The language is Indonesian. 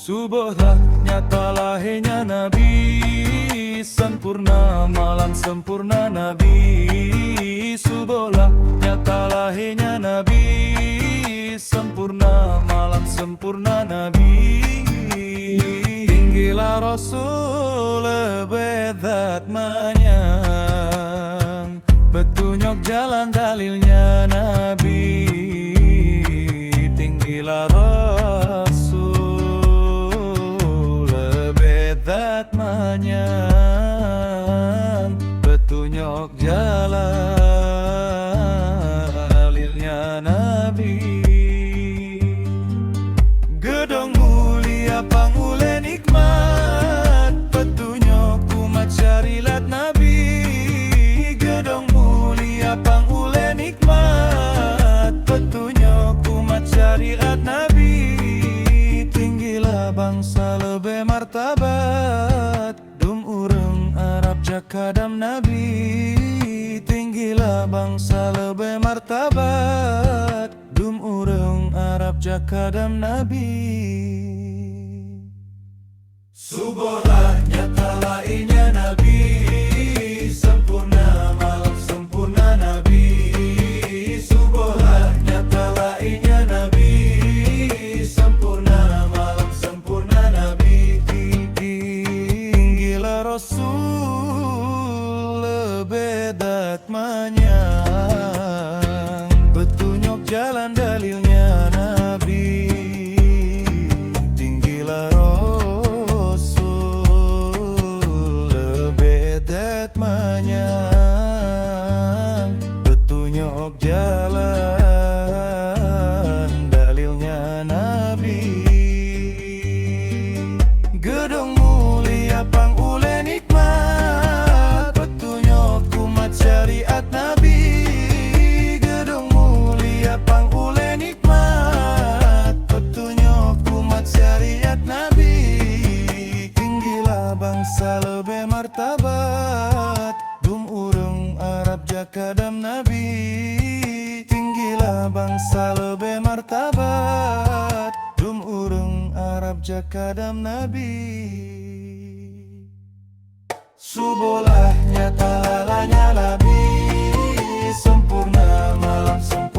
Subuhlah nyata lahirnya Nabi, sempurna malam sempurna Nabi. Subuhlah nyata lahirnya Nabi, sempurna malam sempurna Nabi. Tinggilah Rasul lebezat manyang, petunjuk jalan dalilnya Nabi. Tinggilah petunjuk jalan dalilnya Nabi. Gedong mulia pangule nikmat, petunjuk umat syariat Nabi. Gedong mulia pangule nikmat, petunjuk umat syariat Nabi. Tinggilah bangsa lebih martabat, jakadam Nabi. Tinggilah bangsa lebih martabat, dum urang Arab jakadam Nabi. Subuhlah nyata lahirnya Nabi, sempurna malam sempurna Nabi. Subuhlah nyata lahirnya Nabi, sempurna malam sempurna Nabi. Tinggilah Rasul bedat manyang, petunjuk jalan dalilnya Nabi. Tinggilah Rasul bedat manyang, petunjuk jalan dalilnya Nabi. Gedung mulia pangule nikmat, syariat Nabi. Gedung mulia pangule nikmat, petunjuk umat syariat Nabi. Tinggilah bangsa lebih martabat, dum urang Arab jakadam Nabi. Tinggilah bangsa lebih martabat, dum urang Arab jakadam Nabi. Subuhlah nyata lahirnya Nabi, sempurna malam sempurna